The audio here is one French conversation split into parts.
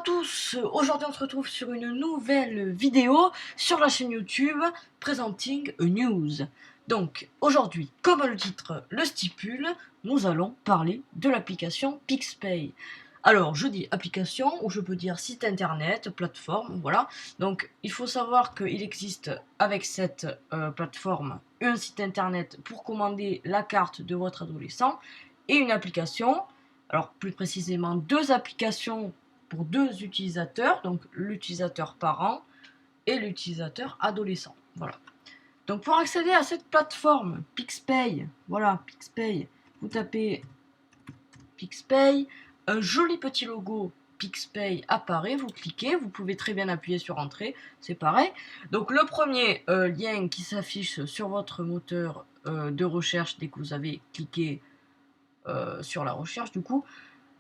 Tous, aujourd'hui on se retrouve sur une nouvelle vidéo sur la chaîne YouTube Presenting a News. Donc aujourd'hui, comme le titre le stipule, nous allons parler de l'application PixPay. Alors je dis application ou je peux dire site internet, plateforme, voilà. Donc il faut savoir qu'il existe avec cette plateforme un site internet pour commander la carte de votre adolescent et une application, alors plus précisément deux applications pour deux utilisateurs, donc l'utilisateur parent et l'utilisateur adolescent. Voilà. Donc pour accéder à cette plateforme PixPay, voilà PixPay, vous tapez PixPay, un joli petit logo PixPay apparaît, vous cliquez, vous pouvez très bien appuyer sur Entrée, c'est pareil. Donc le premier lien qui s'affiche sur votre moteur de recherche dès que vous avez cliqué sur la recherche, du coup,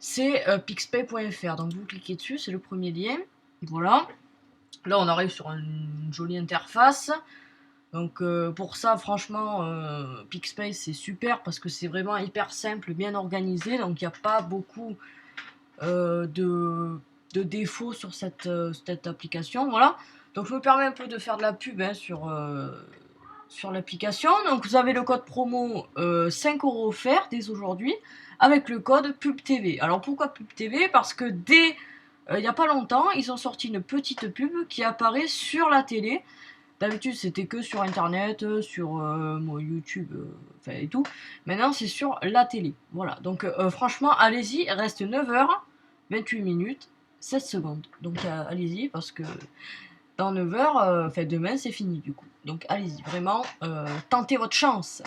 c'est pixpay.fr. Donc vous cliquez dessus, c'est le premier lien. Voilà. Là on arrive sur une jolie interface. Donc pour ça franchement PixPay c'est super parce que c'est vraiment hyper simple, bien organisé. Donc il n'y a pas beaucoup de défauts sur cette application. Voilà. Donc je me permets un peu de faire de la pub sur l'application. Donc vous avez le code promo 5 € offert dès aujourd'hui avec le code PubTV. Alors pourquoi PubTV? Parce que dès il n'y a pas longtemps, ils ont sorti une petite pub qui apparaît sur la télé. D'habitude c'était que sur internet, sur YouTube et tout. Maintenant c'est sur la télé. Voilà. Donc franchement allez-y, il reste 9h, 28 minutes, 16 secondes. Donc allez-y parce que dans 9h, demain c'est fini du coup. Donc allez-y, vraiment, tentez votre chance.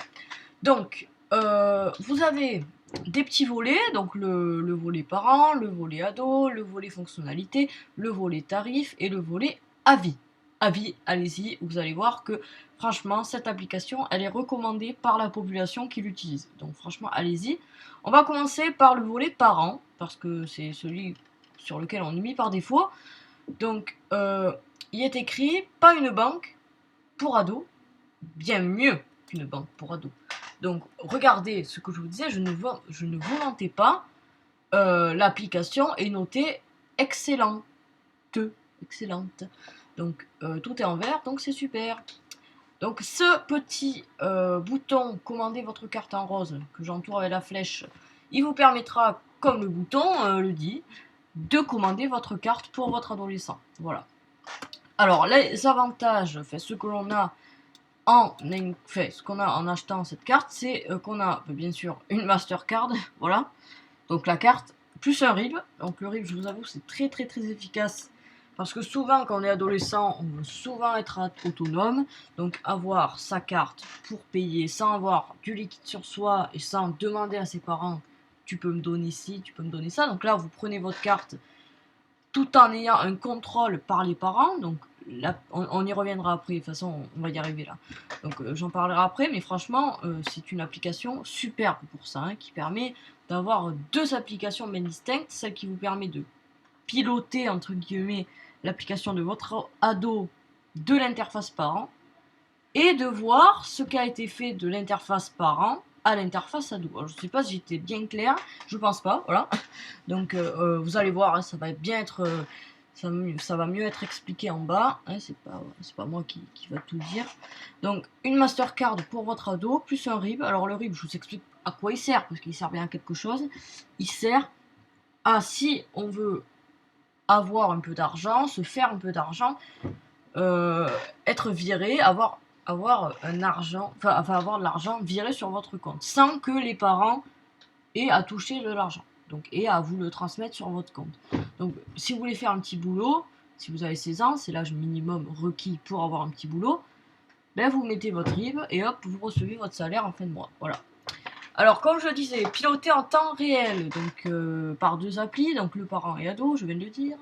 Donc, vous avez des petits volets, donc le volet parent, le volet ado, le volet fonctionnalité, le volet tarif et le volet avis. Avis, allez-y, vous allez voir que franchement, cette application, elle est recommandée par la population qui l'utilise. Donc franchement, allez-y. On va commencer par le volet parent, parce que c'est celui sur lequel on est mis par défaut. Donc, il est écrit pas une banque pour ados, bien mieux qu'une banque pour ados. Donc, regardez ce que je vous disais, je ne vous mentais pas. L'application est notée excellente. Excellente. Donc, tout est en vert, donc c'est super. Donc, ce petit bouton commander votre carte en rose que j'entoure avec la flèche, il vous permettra, comme le bouton le dit, de commander votre carte pour votre adolescent. Voilà. Alors, les avantages, ce que l'on a ce qu'on a en achetant cette carte, c'est qu'on a bien sûr une Mastercard, voilà. Donc la carte, plus un RIB. Donc le RIB, je vous avoue, c'est très très très efficace. Parce que souvent, quand on est adolescent, on veut souvent être autonome. Donc avoir sa carte pour payer sans avoir du liquide sur soi et sans demander à ses parents, tu peux me donner ci, tu peux me donner ça. Donc là, vous prenez votre carte tout en ayant un contrôle par les parents. Donc là, on y reviendra après, de toute façon on va y arriver là. Donc j'en parlerai après, mais franchement c'est une application superbe pour ça, hein, qui permet d'avoir deux applications bien distinctes, celle qui vous permet de piloter entre guillemets l'application de votre ado de l'interface parent et de voir ce qui a été fait de l'interface parent à l'interface ado. Alors, je ne sais pas si j'étais bien clair, je pense pas, voilà. Donc vous allez voir, hein, ça va bien être ça va mieux être expliqué en bas, hein, c'est pas moi qui va tout dire. Donc une Mastercard pour votre ado, plus un RIB. Alors le RIB, je vous explique à quoi il sert, parce qu'il sert bien à quelque chose. Il sert à, si on veut avoir un peu d'argent, se faire un peu d'argent, être viré, avoir un argent, avoir de l'argent viré sur votre compte, sans que les parents aient à toucher de l'argent. Donc, et à vous le transmettre sur votre compte. Donc, si vous voulez faire un petit boulot, si vous avez 16 ans, c'est l'âge minimum requis pour avoir un petit boulot, ben vous mettez votre RIB et hop, vous recevez votre salaire en fin de mois. Voilà. Alors, comme je disais, piloté en temps réel, donc par deux applis, donc le parent et ado, je viens de le dire.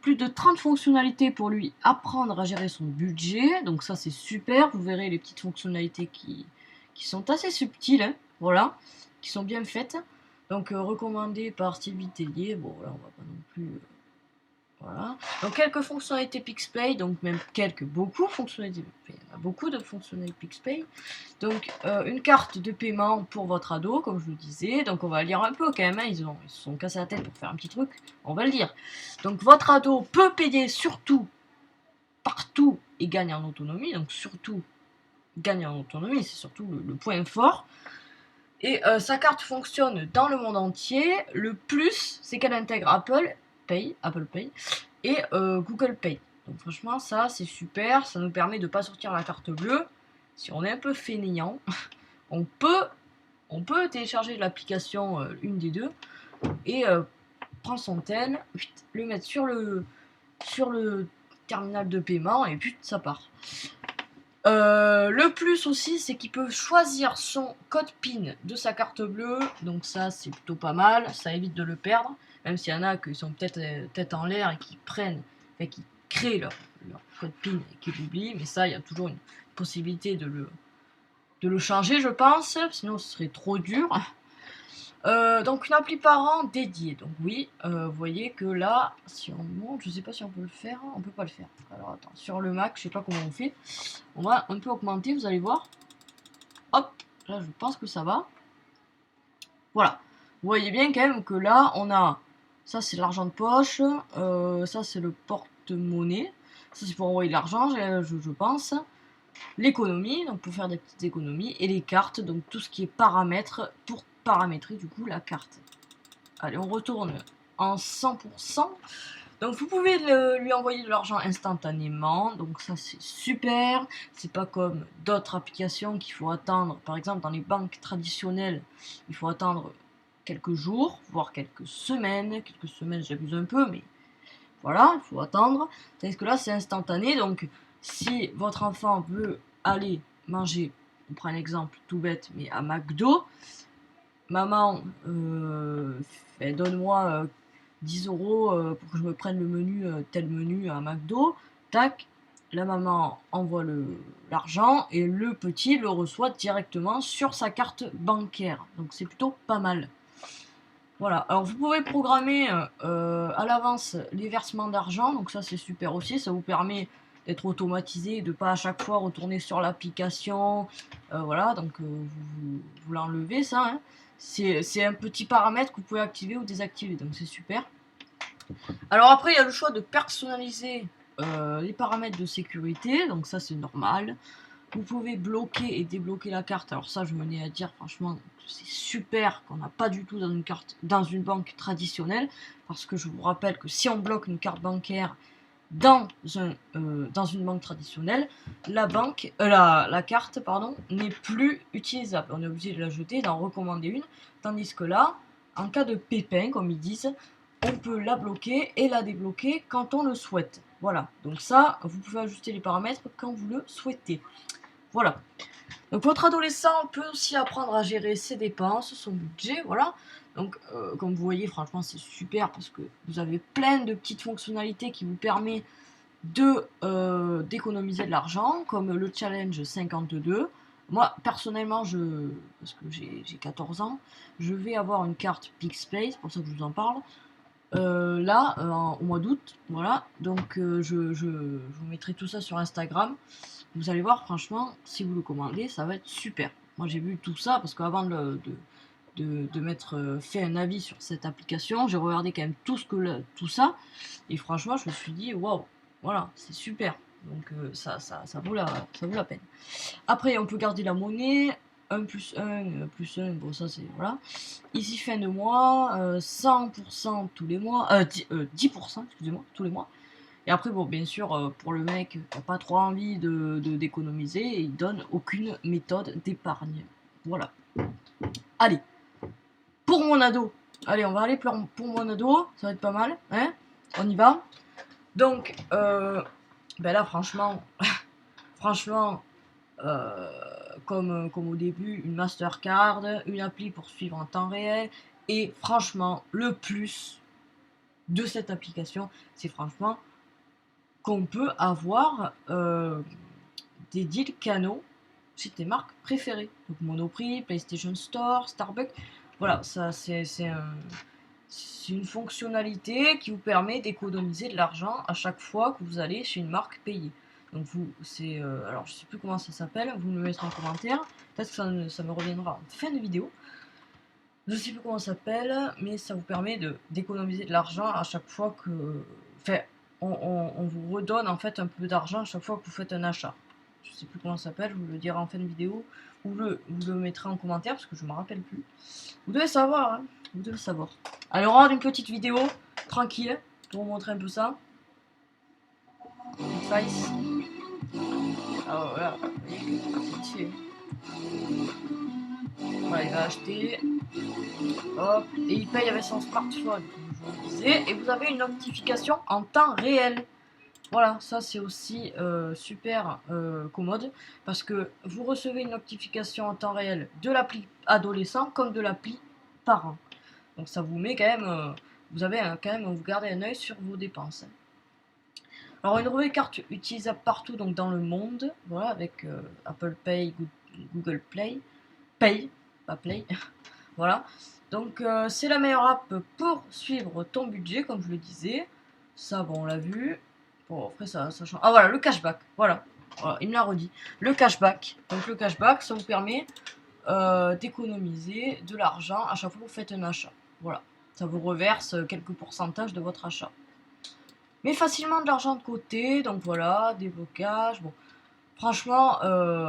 Plus de 30 fonctionnalités pour lui apprendre à gérer son budget, donc ça c'est super. Vous verrez les petites fonctionnalités qui sont assez subtiles, hein, voilà, qui sont bien faites. Donc recommandé par Steve Vitellier, bon là on va pas non plus... voilà. Donc quelques fonctionnalités PixPay, donc même beaucoup fonctionnalités, il y en a beaucoup de fonctionnalités PixPay. Donc une carte de paiement pour votre ado, comme je le disais. Donc on va lire un peu quand même, hein, ils se sont cassés la tête pour faire un petit truc, on va le dire. Donc votre ado peut payer surtout, partout et gagne en autonomie, donc surtout gagne en autonomie, c'est surtout le point fort. Et sa carte fonctionne dans le monde entier. Le plus, c'est qu'elle intègre Apple Pay et Google Pay. Donc franchement, ça c'est super. Ça nous permet de ne pas sortir la carte bleue. Si on est un peu fainéant, on peut télécharger l'application, une des deux, et prendre son tel, le mettre sur le terminal de paiement et puis ça part. Le plus aussi, c'est qu'il peut choisir son code PIN de sa carte bleue, donc ça c'est plutôt pas mal, ça évite de le perdre, même s'il y en a qui sont peut-être tête en l'air et qui qui créent leur code PIN et qui l'oublient, mais ça il y a toujours une possibilité de le changer, je pense, sinon ce serait trop dur. Donc une appli parent dédiée. Donc oui, vous voyez que là, si on monte, je sais pas si on peut le faire, on peut pas le faire. Alors attends, sur le Mac, je sais pas comment on fait. On va un peu augmenter, vous allez voir. Hop, là je pense que ça va. Voilà. Vous voyez bien quand même que là, on a, ça c'est l'argent de poche, ça c'est le porte-monnaie, ça c'est pour envoyer de l'argent, je pense. L'économie, donc pour faire des petites économies, et les cartes, donc tout ce qui est paramètres pour paramétrer du coup la carte. Allez, on retourne en 100%. Donc vous pouvez lui envoyer de l'argent instantanément, donc ça c'est super. C'est pas comme d'autres applications qu'il faut attendre. Par exemple dans les banques traditionnelles, il faut attendre quelques jours, voire quelques semaines. Quelques semaines j'abuse un peu, mais voilà, il faut attendre. Tandis que là c'est instantané, donc si votre enfant veut aller manger, on prend un exemple tout bête, mais à McDo, maman, donne-moi 10 euros pour que je me prenne le menu, tel menu à McDo, tac, la maman envoie l'argent et le petit le reçoit directement sur sa carte bancaire. Donc c'est plutôt pas mal. Voilà, alors vous pouvez programmer à l'avance les versements d'argent, donc ça c'est super aussi, ça vous permet d'être automatisé, de pas à chaque fois retourner sur l'application, voilà, donc vous l'enlevez ça, hein. C'est un petit paramètre que vous pouvez activer ou désactiver, donc c'est super. Alors après il y a le choix de personnaliser les paramètres de sécurité, donc ça c'est normal. Vous pouvez bloquer et débloquer la carte. Alors ça, je menais à dire, franchement, c'est super qu'on n'a pas du tout dans une banque traditionnelle, parce que je vous rappelle que si on bloque une carte bancaire dans une banque traditionnelle, la carte, pardon, n'est plus utilisable. On est obligé de la jeter, d'en recommander une, tandis que là, en cas de pépin, comme ils disent, on peut la bloquer et la débloquer quand on le souhaite. Voilà, donc ça, vous pouvez ajuster les paramètres quand vous le souhaitez. Voilà. Donc votre adolescent peut aussi apprendre à gérer ses dépenses, son budget, voilà. Donc comme vous voyez, franchement c'est super parce que vous avez plein de petites fonctionnalités qui vous permettent d'économiser de l'argent, comme le challenge 52. Moi personnellement, parce que j'ai 14 ans, je vais avoir une carte PixPay, c'est pour ça que je vous en parle. Là, au mois d'août, voilà. Donc je vous mettrai tout ça sur Instagram. Vous allez voir, franchement, si vous le commandez, ça va être super. Moi, j'ai vu tout ça parce qu'avant de m'être fait un avis sur cette application, j'ai regardé quand même tout ça. Et franchement, je me suis dit, waouh, voilà, c'est super. Donc, ça vaut la peine. Après, on peut garder la monnaie. 1 plus 1, plus 1, bon, ça c'est. Voilà. Ici, fin de mois, 100% tous les mois. 10%, excusez-moi, tous les mois. Et après, bon, bien sûr, pour le mec qui n'a pas trop envie d'économiser, il donne aucune méthode d'épargne. Voilà. Allez, pour mon ado. Allez, on va aller pour mon ado, ça va être pas mal, hein. On y va. Donc, ben là, franchement, comme au début, une Mastercard, une appli pour suivre en temps réel, et franchement, le plus de cette application, c'est franchement qu'on peut avoir des deals canaux chez tes marques préférées. Donc Monoprix, PlayStation Store, Starbucks. Voilà, ça c'est C'est une fonctionnalité qui vous permet d'économiser de l'argent à chaque fois que vous allez chez une marque payée. Donc alors je sais plus comment ça s'appelle, vous me le mettrez en commentaire, peut-être que ça me reviendra en fin de vidéo. Je sais plus comment ça s'appelle, mais ça vous permet d'économiser de l'argent à chaque fois que... Enfin, on vous redonne en fait un peu d'argent à chaque fois que vous faites un achat. Je sais plus comment ça s'appelle, je vous le dirai en fin de vidéo, ou vous le mettrez en commentaire parce que je me rappelle plus. Vous devez savoir, hein, vous devez savoir. Allez, on regarde une petite vidéo, tranquille, pour vous montrer un peu ça. Face. Ah voilà, c'est ici. Voilà, il va acheter. Hop, et il paye avec son smartphone, comme je vous le disais. Et vous avez une notification en temps réel. Voilà, ça c'est aussi super commode parce que vous recevez une notification en temps réel de l'appli adolescent comme de l'appli parent. Donc ça vous met quand même, vous avez quand même, vous gardez un œil sur vos dépenses. Alors une nouvelle carte utilisable partout donc dans le monde, voilà, avec Apple Pay, Google Play, Pay, pas Play, voilà. Donc c'est la meilleure app pour suivre ton budget, comme je le disais. Ça, bon, on l'a vu. Bon, après ça change. Ah voilà, le cashback, voilà. Voilà, il me l'a redit. Le cashback. Donc le cashback, ça vous permet d'économiser de l'argent à chaque fois que vous faites un achat. Voilà. Ça vous reverse quelques pourcentages de votre achat. Mais facilement de l'argent de côté, donc voilà, déblocage. Bon, franchement,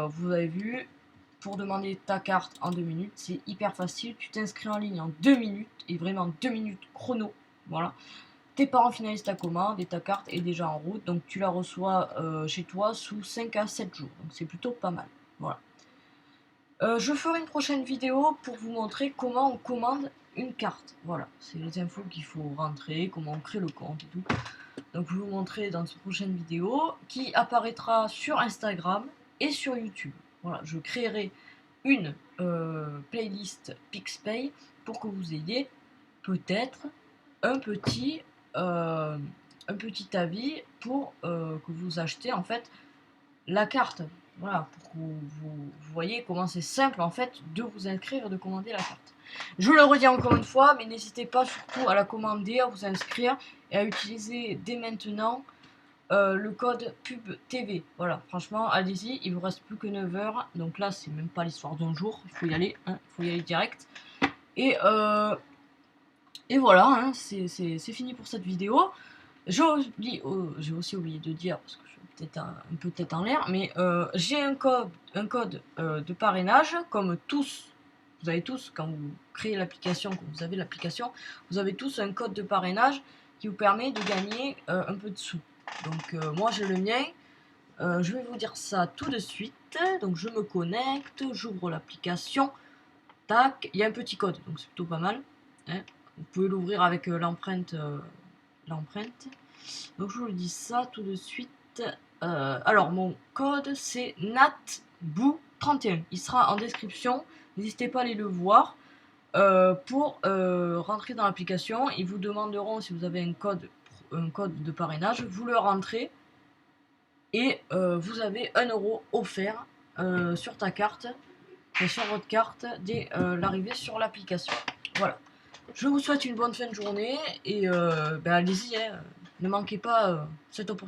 vous avez vu, pour demander ta carte en 2 minutes, c'est hyper facile. Tu t'inscris en ligne en 2 minutes, et vraiment 2 minutes chrono. Voilà. Tes parents finalisent ta commande et ta carte est déjà en route, donc tu la reçois chez toi sous 5 à 7 jours. Donc c'est plutôt pas mal. Voilà. Je ferai une prochaine vidéo pour vous montrer comment on commande une carte. Voilà, c'est les infos qu'il faut rentrer, comment on crée le compte et tout. Donc je vais vous montrer dans cette prochaine vidéo qui apparaîtra sur Instagram et sur YouTube. Voilà, je créerai une playlist PixPay pour que vous ayez peut-être un petit avis pour que vous achetez en fait la carte. Voilà, pour que vous voyez comment c'est simple en fait de vous inscrire et de commander la carte. Je le redis encore une fois, mais n'hésitez pas surtout à la commander, à vous inscrire et à utiliser dès maintenant le code pub TV. Voilà, franchement, allez-y, il vous reste plus que 9 heures. Donc là, c'est même pas l'histoire d'un jour, il faut y aller, hein, il faut y aller direct. Et voilà, hein, c'est fini pour cette vidéo. J'ai aussi oublié de dire, parce que je suis peut-être un peu tête en l'air, mais j'ai un code de parrainage, comme tous, vous avez tous, quand vous créez l'application, quand vous avez l'application, vous avez tous un code de parrainage qui vous permet de gagner un peu de sous. Donc moi j'ai le mien, je vais vous dire ça tout de suite. Donc je me connecte, j'ouvre l'application, tac, il y a un petit code, donc c'est plutôt pas mal, hein. Vous pouvez l'ouvrir avec l'empreinte. Donc je vous dis ça tout de suite. Alors mon code c'est NATBOU31. Il sera en description. N'hésitez pas à aller le voir. Pour rentrer dans l'application, ils vous demanderont si vous avez un code de parrainage. Vous le rentrez et vous avez 1 € offert sur ta carte, sur votre carte dès l'arrivée sur l'application. Voilà. Je vous souhaite une bonne fin de journée et allez-y, hein, ne manquez pas cette opportunité.